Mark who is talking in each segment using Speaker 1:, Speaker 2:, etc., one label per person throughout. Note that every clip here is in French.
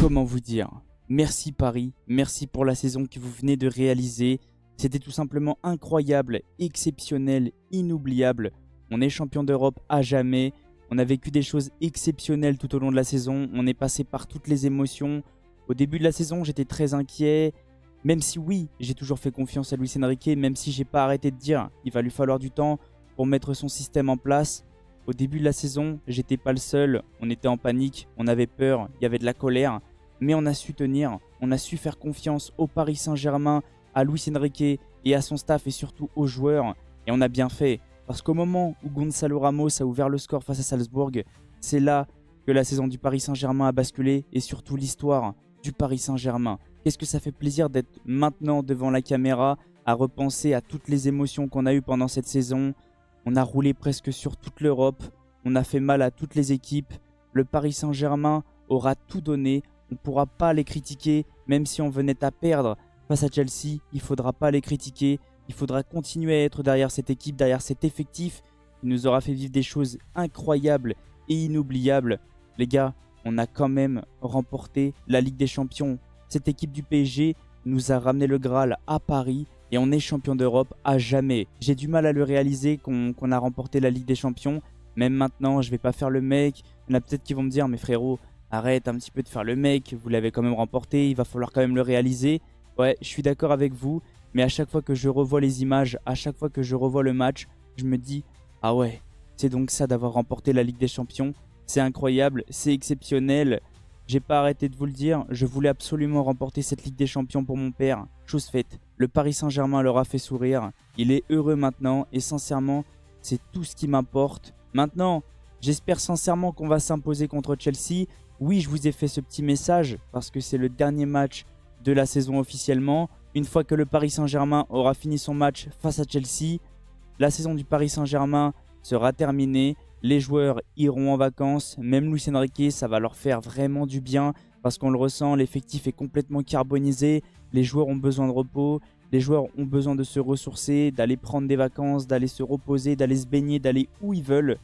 Speaker 1: Comment vous dire? Merci Paris, merci pour la saison que vous venez de réaliser. C'était tout simplement incroyable, exceptionnel, inoubliable. On est champion d'Europe à jamais. On a vécu des choses exceptionnelles tout au long de la saison. On est passé par toutes les émotions. Au début de la saison, j'étais très inquiet. Même si oui, j'ai toujours fait confiance à Luis Enrique, même si j'ai pas arrêté de dire il va lui falloir du temps pour mettre son système en place. Au début de la saison, j'étais pas le seul. On était en panique, on avait peur, il y avait de la colère. Mais on a su tenir, on a su faire confiance au Paris Saint-Germain, à Luis Enrique et à son staff et surtout aux joueurs. Et on a bien fait, parce qu'au moment où Gonzalo Ramos a ouvert le score face à Salzbourg, c'est là que la saison du Paris Saint-Germain a basculé et surtout l'histoire du Paris Saint-Germain. Qu'est-ce que ça fait plaisir d'être maintenant devant la caméra, à repenser à toutes les émotions qu'on a eues pendant cette saison. On a roulé presque sur toute l'Europe, on a fait mal à toutes les équipes. Le Paris Saint-Germain aura tout donné. On ne pourra pas les critiquer, même si on venait à perdre face à Chelsea. Il ne faudra pas les critiquer. Il faudra continuer à être derrière cette équipe, derrière cet effectif qui nous aura fait vivre des choses incroyables et inoubliables. Les gars, on a quand même remporté la Ligue des Champions. Cette équipe du PSG nous a ramené le Graal à Paris et on est champion d'Europe à jamais. J'ai du mal à le réaliser qu'on a remporté la Ligue des Champions. Même maintenant, je ne vais pas faire le mec. Il y en a peut-être qui vont me dire, mais frérot, arrête un petit peu de faire le mec, vous l'avez quand même remporté, il va falloir quand même le réaliser. Ouais, je suis d'accord avec vous, mais à chaque fois que je revois les images, à chaque fois que je revois le match, je me dis, ah ouais, c'est donc ça d'avoir remporté la Ligue des Champions. C'est incroyable, c'est exceptionnel. J'ai pas arrêté de vous le dire, je voulais absolument remporter cette Ligue des Champions pour mon père. Chose faite, le Paris Saint-Germain leur a fait sourire, il est heureux maintenant et sincèrement, c'est tout ce qui m'importe. Maintenant, j'espère sincèrement qu'on va s'imposer contre Chelsea. Oui, je vous ai fait ce petit message parce que c'est le dernier match de la saison officiellement. Une fois que le Paris Saint-Germain aura fini son match face à Chelsea, la saison du Paris Saint-Germain sera terminée. Les joueurs iront en vacances. Même Luis Enrique, ça va leur faire vraiment du bien parce qu'on le ressent, l'effectif est complètement carbonisé. Les joueurs ont besoin de repos. Les joueurs ont besoin de se ressourcer, d'aller prendre des vacances, d'aller se reposer, d'aller se baigner, d'aller où ils veulent.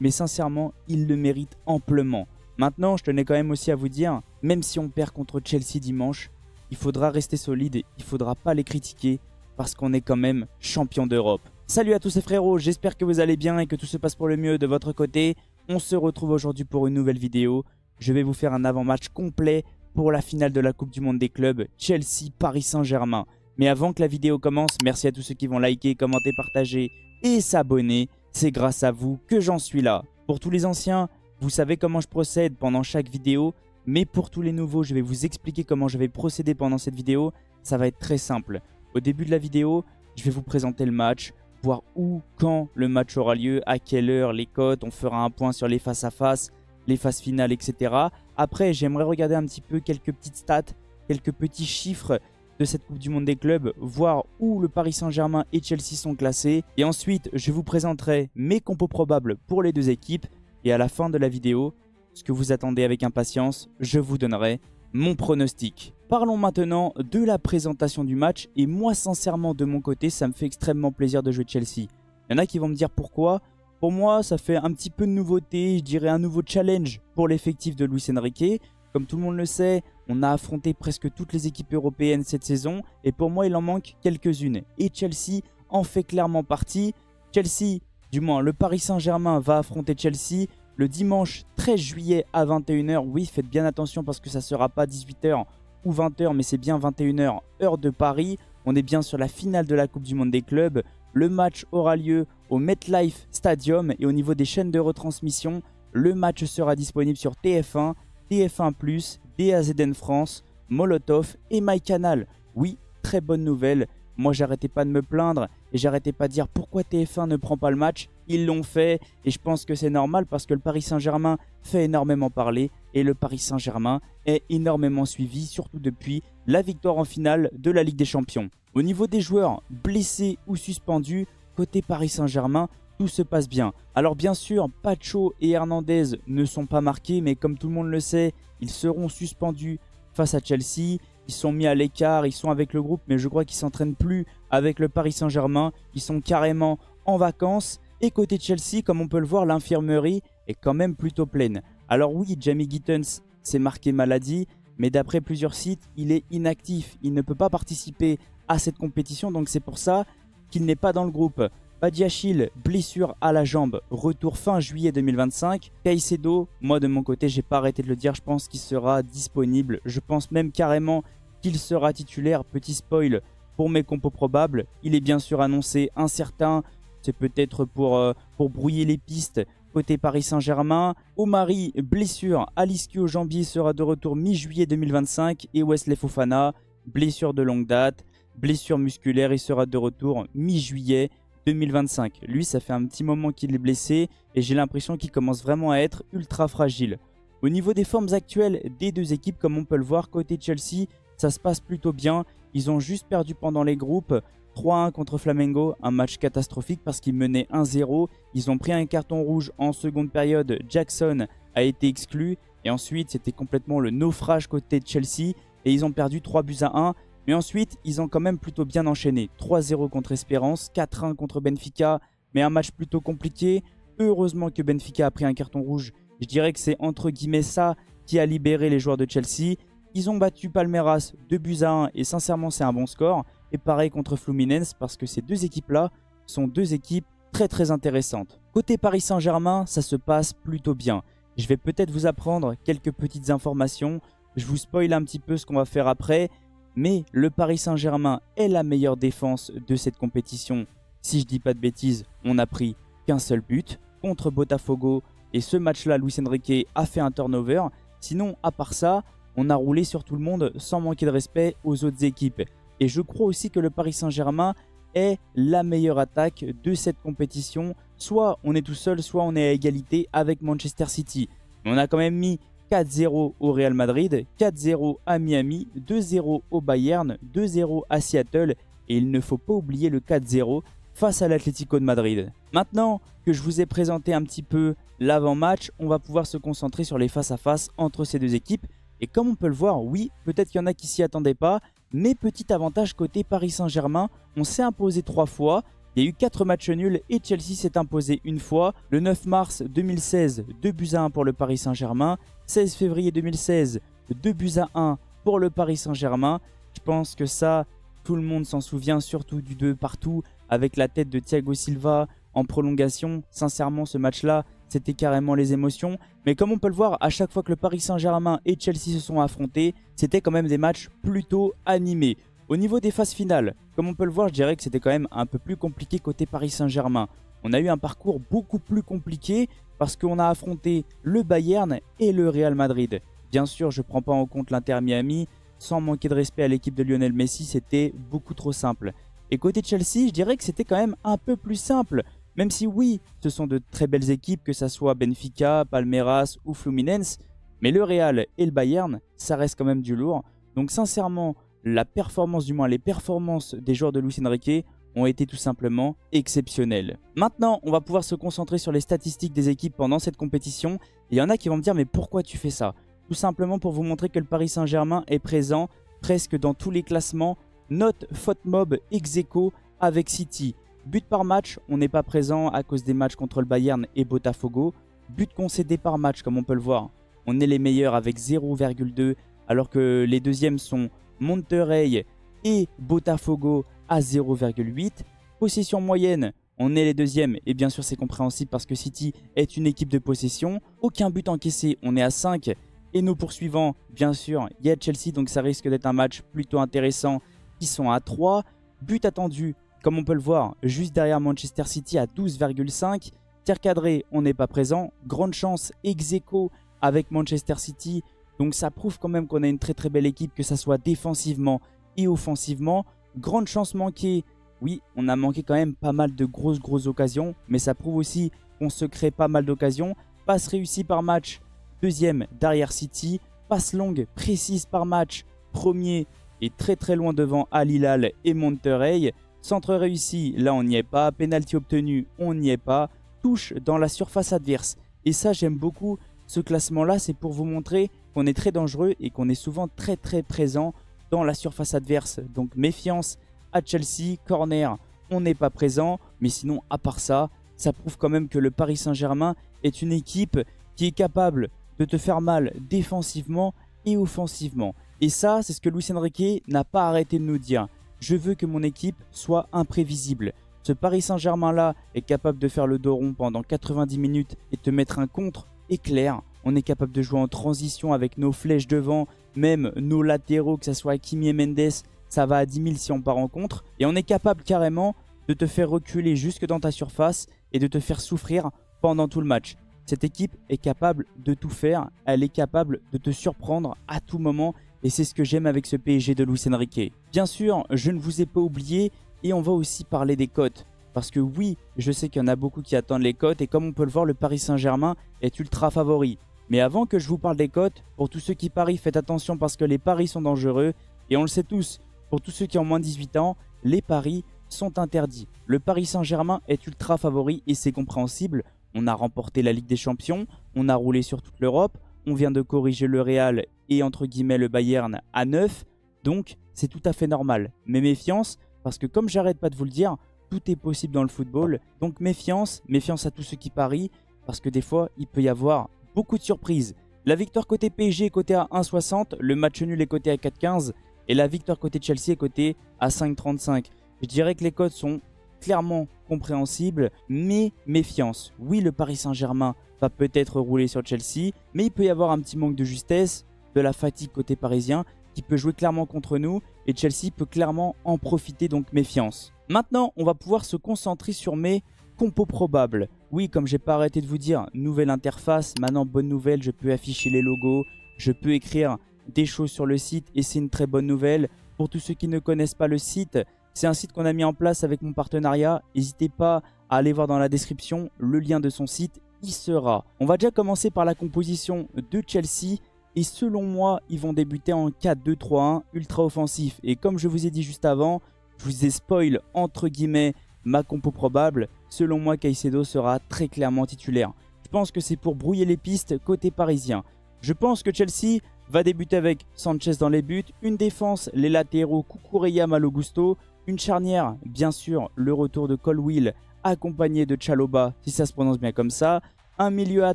Speaker 1: Mais sincèrement, ils le méritent amplement. Maintenant, je tenais quand même aussi à vous dire, même si on perd contre Chelsea dimanche, il faudra rester solide et il ne faudra pas les critiquer parce qu'on est quand même champion d'Europe. Salut à tous les frérots, j'espère que vous allez bien et que tout se passe pour le mieux de votre côté. On se retrouve aujourd'hui pour une nouvelle vidéo. Je vais vous faire un avant-match complet pour la finale de la Coupe du Monde des clubs Chelsea-Paris Saint-Germain. Mais avant que la vidéo commence, merci à tous ceux qui vont liker, commenter, partager et s'abonner. C'est grâce à vous que j'en suis là. Pour tous les anciens, vous savez comment je procède pendant chaque vidéo, mais pour tous les nouveaux, je vais vous expliquer comment je vais procéder pendant cette vidéo. Ça va être très simple. Au début de la vidéo, je vais vous présenter le match, voir où, quand le match aura lieu, à quelle heure, les cotes. On fera un point sur les face-à-face, les phases finales, etc. Après, j'aimerais regarder un petit peu quelques petites stats, quelques petits chiffres de cette Coupe du Monde des clubs, voir où le Paris Saint-Germain et Chelsea sont classés. Et ensuite, je vous présenterai mes compos probables pour les deux équipes. Et à la fin de la vidéo, ce que vous attendez avec impatience, je vous donnerai mon pronostic. Parlons maintenant de la présentation du match. Et moi, sincèrement, de mon côté, ça me fait extrêmement plaisir de jouer Chelsea. Il y en a qui vont me dire pourquoi. Pour moi, ça fait un petit peu de nouveauté, je dirais un nouveau challenge pour l'effectif de Luis Enrique. Comme tout le monde le sait, on a affronté presque toutes les équipes européennes cette saison. Et pour moi, il en manque quelques-unes. Et Chelsea en fait clairement partie. Chelsea, du moins le Paris Saint-Germain va affronter Chelsea le dimanche 13 juillet à 21 h. Oui, faites bien attention parce que ça ne sera pas 18 h ou 20 h, mais c'est bien 21 h, heure de Paris. On est bien sur la finale de la Coupe du Monde des clubs. Le match aura lieu au MetLife Stadium et au niveau des chaînes de retransmission, le match sera disponible sur TF1, TF1+, DAZN France, Molotov et MyCanal. Oui, très bonne nouvelle. Moi, j'arrêtais pas de me plaindre et j'arrêtais pas de dire pourquoi TF1 ne prend pas le match. Ils l'ont fait et je pense que c'est normal parce que le Paris Saint-Germain fait énormément parler et le Paris Saint-Germain est énormément suivi, surtout depuis la victoire en finale de la Ligue des Champions. Au niveau des joueurs blessés ou suspendus, côté Paris Saint-Germain, tout se passe bien. Alors bien sûr, Pacho et Hernandez ne sont pas marqués, mais comme tout le monde le sait, ils seront suspendus face à Chelsea. Ils sont mis à l'écart, ils sont avec le groupe, mais je crois qu'ils ne s'entraînent plus avec le Paris Saint-Germain. Ils sont carrément en vacances. Et côté Chelsea, comme on peut le voir, l'infirmerie est quand même plutôt pleine. Alors oui, Jamie Gittens s'est marqué maladie, mais d'après plusieurs sites, il est inactif. Il ne peut pas participer à cette compétition, donc c'est pour ça qu'il n'est pas dans le groupe. Badiachil, blessure à la jambe, retour fin juillet 2025. Caicedo, moi de mon côté, j'ai pas arrêté de le dire, je pense qu'il sera disponible. Je pense même carrément qu'il sera titulaire. Petit spoil pour mes compos probables, il est bien sûr annoncé incertain. C'est peut-être pour brouiller les pistes côté Paris Saint-Germain. Omari, blessure à l'ischio-jambier, sera de retour mi-juillet 2025. Et Wesley Fofana, blessure de longue date, blessure musculaire, il sera de retour mi-juillet 2025. Lui, ça fait un petit moment qu'il est blessé et j'ai l'impression qu'il commence vraiment à être ultra fragile. Au niveau des formes actuelles des deux équipes, comme on peut le voir, côté Chelsea, ça se passe plutôt bien. Ils ont juste perdu pendant les groupes 3-1 contre Flamengo, un match catastrophique parce qu'ils menaient 1-0. Ils ont pris un carton rouge en seconde période, Jackson a été exclu et ensuite c'était complètement le naufrage côté de Chelsea et ils ont perdu 3-1. Mais ensuite, ils ont quand même plutôt bien enchaîné. 3-0 contre Espérance, 4-1 contre Benfica, mais un match plutôt compliqué. Heureusement que Benfica a pris un carton rouge. Je dirais que c'est entre guillemets ça qui a libéré les joueurs de Chelsea. Ils ont battu Palmeiras 2-1 et sincèrement c'est un bon score. Et pareil contre Fluminense parce que ces deux équipes-là sont deux équipes très intéressantes. Côté Paris Saint-Germain, ça se passe plutôt bien. Je vais peut-être vous apprendre quelques petites informations. Je vous spoil un petit peu ce qu'on va faire après. Mais le Paris Saint-Germain est la meilleure défense de cette compétition. Si je dis pas de bêtises, on n'a pris qu'un seul but contre Botafogo. Et ce match-là, Luis Enrique a fait un turnover. Sinon, à part ça, on a roulé sur tout le monde sans manquer de respect aux autres équipes. Et je crois aussi que le Paris Saint-Germain est la meilleure attaque de cette compétition. Soit on est tout seul, soit on est à égalité avec Manchester City. Mais on a quand même mis 4-0 au Real Madrid, 4-0 à Miami, 2-0 au Bayern, 2-0 à Seattle et il ne faut pas oublier le 4-0 face à l'Atlético de Madrid. Maintenant que je vous ai présenté un petit peu l'avant-match, on va pouvoir se concentrer sur les face-à-face entre ces deux équipes. Et comme on peut le voir, oui, peut-être qu'il y en a qui s'y attendaient pas, mais petit avantage côté Paris Saint-Germain, on s'est imposé 3 fois. Il y a eu 4 matchs nuls et Chelsea s'est imposé une fois. Le 9 mars 2016, 2-1 pour le Paris Saint-Germain. 16 février 2016, 2-1 pour le Paris Saint-Germain. Je pense que ça, tout le monde s'en souvient, surtout du 2 partout avec la tête de Thiago Silva en prolongation. Sincèrement, ce match-là, c'était carrément les émotions. Mais comme on peut le voir, à chaque fois que le Paris Saint-Germain et Chelsea se sont affrontés, c'était quand même des matchs plutôt animés. Au niveau des phases finales, comme on peut le voir, je dirais que c'était quand même un peu plus compliqué côté Paris Saint-Germain. On a eu un parcours beaucoup plus compliqué parce qu'on a affronté le Bayern et le Real Madrid. Bien sûr, je ne prends pas en compte l'Inter Miami. Sans manquer de respect à l'équipe de Lionel Messi, c'était beaucoup trop simple. Et côté Chelsea, je dirais que c'était quand même un peu plus simple. Même si oui, ce sont de très belles équipes, que ce soit Benfica, Palmeiras ou Fluminense. Mais le Real et le Bayern, ça reste quand même du lourd. Donc sincèrement, la performance, du moins les performances des joueurs de Luis Enrique ont été tout simplement exceptionnelles. Maintenant, on va pouvoir se concentrer sur les statistiques des équipes pendant cette compétition. Et il y en a qui vont me dire, mais pourquoi tu fais ça? Tout simplement pour vous montrer que le Paris Saint-Germain est présent presque dans tous les classements. Note FOTMOB ex-aequo avec City. But par match, on n'est pas présent à cause des matchs contre le Bayern et Botafogo. But concédé par match, comme on peut le voir, on est les meilleurs avec 0,2, alors que les deuxièmes sont Monterrey et Botafogo à 0,8. Possession moyenne, on est les deuxièmes et bien sûr c'est compréhensible parce que City est une équipe de possession. Aucun but encaissé, on est à 5. Et nos poursuivants, bien sûr, il y a Chelsea, donc ça risque d'être un match plutôt intéressant, qui sont à 3. But attendu, comme on peut le voir, juste derrière Manchester City à 12,5. Tir cadré, on n'est pas présent. Grande chance ex-aequo avec Manchester City. Donc ça prouve quand même qu'on a une très belle équipe, que ça soit défensivement et offensivement. Grande chance manquée. Oui, on a manqué quand même pas mal de grosses occasions. Mais ça prouve aussi qu'on se crée pas mal d'occasions. Passe réussie par match, deuxième derrière City. Passe longue, précise par match, premier et très loin devant Al Hilal et Monterrey. Centre réussi, là on n'y est pas. Penalty obtenu, on n'y est pas. Touche dans la surface adverse. Et ça, j'aime beaucoup ce classement-là. C'est pour vous montrer qu'on est très dangereux et qu'on est souvent très présent dans la surface adverse. Donc méfiance à Chelsea. Corner, on n'est pas présent. Mais sinon, à part ça, ça prouve quand même que le Paris Saint-Germain est une équipe qui est capable de te faire mal défensivement et offensivement. Et ça, c'est ce que Luis Enrique n'a pas arrêté de nous dire. Je veux que mon équipe soit imprévisible. Ce Paris Saint-Germain-là est capable de faire le dos rond pendant 90 minutes et te mettre un contre éclair. On est capable de jouer en transition avec nos flèches devant, même nos latéraux, que ce soit Hakimi et Mendes, ça va à 10 000 si on part en contre. Et on est capable carrément de te faire reculer jusque dans ta surface et de te faire souffrir pendant tout le match. Cette équipe est capable de tout faire, elle est capable de te surprendre à tout moment et c'est ce que j'aime avec ce PSG de Luis Enrique. Bien sûr, je ne vous ai pas oublié et on va aussi parler des cotes. Parce que oui, je sais qu'il y en a beaucoup qui attendent les cotes et comme on peut le voir, le Paris Saint-Germain est ultra favori. Mais avant que je vous parle des cotes, pour tous ceux qui parient, faites attention parce que les paris sont dangereux. Et on le sait tous, pour tous ceux qui ont moins de 18 ans, les paris sont interdits. Le Paris Saint-Germain est ultra favori et c'est compréhensible. On a remporté la Ligue des Champions, on a roulé sur toute l'Europe, on vient de corriger le Real et entre guillemets le Bayern à 9. Donc c'est tout à fait normal. Mais méfiance, parce que comme j'arrête pas de vous le dire, tout est possible dans le football. Donc méfiance, méfiance à tous ceux qui parient, parce que des fois il peut y avoir beaucoup de surprises. La victoire côté PSG est cotée à 1,60, le match nul est coté à 4,15 et la victoire côté Chelsea est cotée à 5,35. Je dirais que les cotes sont clairement compréhensibles, mais méfiance. Oui, le Paris Saint-Germain va peut-être rouler sur Chelsea, mais il peut y avoir un petit manque de justesse, de la fatigue côté parisien qui peut jouer clairement contre nous et Chelsea peut clairement en profiter, donc méfiance. Maintenant, on va pouvoir se concentrer sur mes compos probables. Oui, comme j'ai pas arrêté de vous dire, nouvelle interface, maintenant bonne nouvelle, je peux afficher les logos, je peux écrire des choses sur le site et c'est une très bonne nouvelle. Pour tous ceux qui ne connaissent pas le site, c'est un site qu'on a mis en place avec mon partenariat. N'hésitez pas à aller voir dans la description le lien de son site, y sera. On va déjà commencer par la composition de Chelsea. Et selon moi, ils vont débuter en 4-2-3-1 ultra offensif. Et comme je vous ai dit juste avant, je vous ai spoil entre guillemets ma compo probable. Selon moi, Caicedo sera très clairement titulaire. Je pense que c'est pour brouiller les pistes côté parisien. Je pense que Chelsea va débuter avec Sanchez dans les buts, une défense, les latéraux Cucurella, Malo Gusto, une charnière, bien sûr, le retour de Colwill accompagné de Chalobah, si ça se prononce bien comme ça. Un milieu à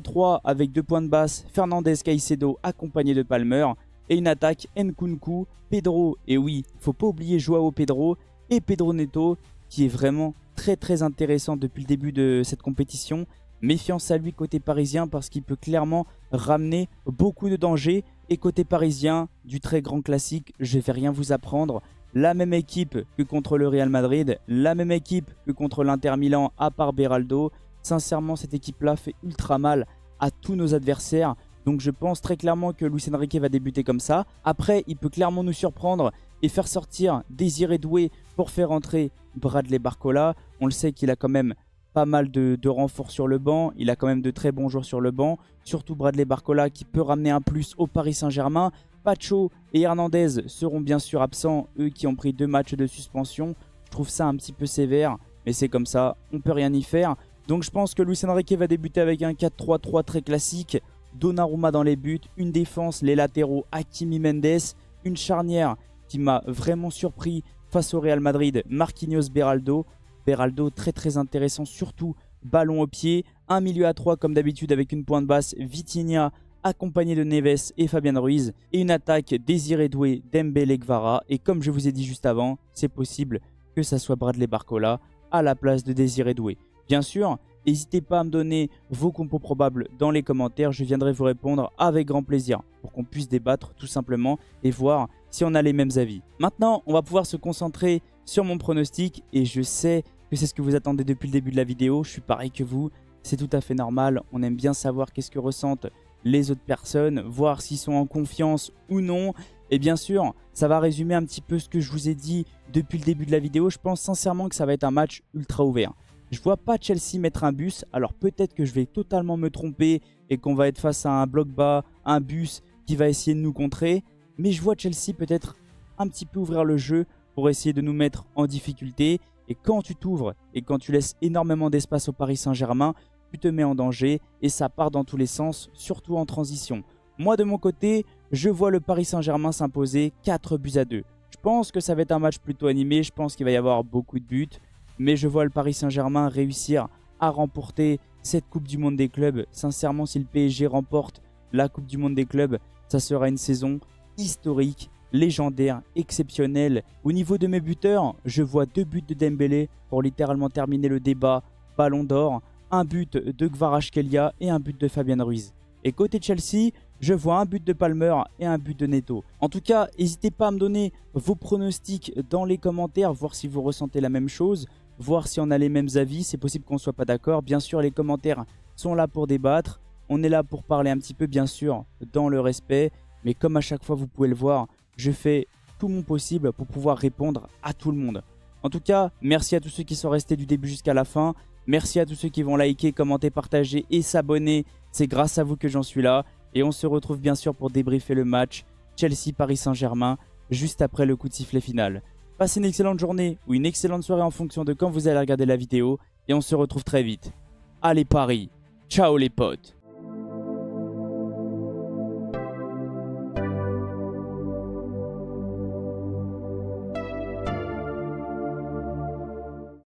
Speaker 1: 3 avec 2 points de basse, Fernandez, Caicedo accompagné de Palmer. Et une attaque, Nkunku, Pedro, et oui, il ne faut pas oublier Joao Pedro et Pedro Neto, qui est vraiment très intéressant depuis le début de cette compétition. Méfiance à lui côté parisien parce qu'il peut clairement ramener beaucoup de dangers. Et côté parisien, du très grand classique, je ne vais rien vous apprendre. La même équipe que contre le Real Madrid, la même équipe que contre l'Inter Milan à part Beraldo. Sincèrement, cette équipe-là fait ultra mal à tous nos adversaires. Donc je pense très clairement que Luis Enrique va débuter comme ça. Après, il peut clairement nous surprendre et faire sortir Désiré Doué pour faire entrer Bradley Barcola. On le sait qu'il a quand même pas mal de renforts sur le banc. Il a quand même de très bons joueurs sur le banc. Surtout Bradley Barcola qui peut ramener un plus au Paris Saint-Germain. Pacho et Hernandez seront bien sûr absents. Eux qui ont pris 2 matchs de suspension. Je trouve ça un petit peu sévère. Mais c'est comme ça, on peut rien y faire. Donc je pense que Luis Enrique va débuter avec un 4-3-3 très classique. Donnarumma dans les buts, une défense, les latéraux Hakimi, Mendes, une charnière qui m'a vraiment surpris face au Real Madrid, Marquinhos, Beraldo. Beraldo très intéressant, surtout ballon au pied. Un milieu à 3 comme d'habitude avec une pointe basse, Vitinha accompagné de Neves et Fabian Ruiz. Et une attaque, Désiré Doué, Dembélé, Kvara. Et comme je vous ai dit juste avant, c'est possible que ça soit Bradley Barcola à la place de Désiré Doué. Bien sûr, n'hésitez pas à me donner vos compos probables dans les commentaires. Je viendrai vous répondre avec grand plaisir pour qu'on puisse débattre tout simplement et voir si on a les mêmes avis. Maintenant, on va pouvoir se concentrer sur mon pronostic et je sais que c'est ce que vous attendez depuis le début de la vidéo. Je suis pareil que vous, c'est tout à fait normal. On aime bien savoir qu'est-ce que ressentent les autres personnes, voir s'ils sont en confiance ou non. Et bien sûr, ça va résumer un petit peu ce que je vous ai dit depuis le début de la vidéo. Je pense sincèrement que ça va être un match ultra ouvert. Je vois pas Chelsea mettre un bus, alors peut-être que je vais totalement me tromper et qu'on va être face à un bloc bas, un bus qui va essayer de nous contrer. Mais je vois Chelsea peut-être un petit peu ouvrir le jeu pour essayer de nous mettre en difficulté. Et quand tu t'ouvres et quand tu laisses énormément d'espace au Paris Saint-Germain, tu te mets en danger et ça part dans tous les sens, surtout en transition. Moi de mon côté, je vois le Paris Saint-Germain s'imposer 4-2. Je pense que ça va être un match plutôt animé, je pense qu'il va y avoir beaucoup de buts. Mais je vois le Paris Saint-Germain réussir à remporter cette Coupe du Monde des clubs. Sincèrement, si le PSG remporte la Coupe du Monde des clubs, ça sera une saison historique, légendaire, exceptionnelle. Au niveau de mes buteurs, je vois 2 buts de Dembélé pour littéralement terminer le débat Ballon d'Or, un but de Kvaratskhelia et un but de Fabian Ruiz. Et côté Chelsea, je vois un but de Palmer et un but de Neto. En tout cas, n'hésitez pas à me donner vos pronostics dans les commentaires, voir si vous ressentez la même chose, voir si on a les mêmes avis. C'est possible qu'on ne soit pas d'accord. Bien sûr, les commentaires sont là pour débattre. On est là pour parler un petit peu, bien sûr, dans le respect. Mais comme à chaque fois, vous pouvez le voir, je fais tout mon possible pour pouvoir répondre à tout le monde. En tout cas, merci à tous ceux qui sont restés du début jusqu'à la fin. Merci à tous ceux qui vont liker, commenter, partager et s'abonner. C'est grâce à vous que j'en suis là. Et on se retrouve bien sûr pour débriefer le match Chelsea-Paris Saint-Germain juste après le coup de sifflet final. Passez une excellente journée ou une excellente soirée en fonction de quand vous allez regarder la vidéo. Et on se retrouve très vite. Allez Paris, ciao les potes!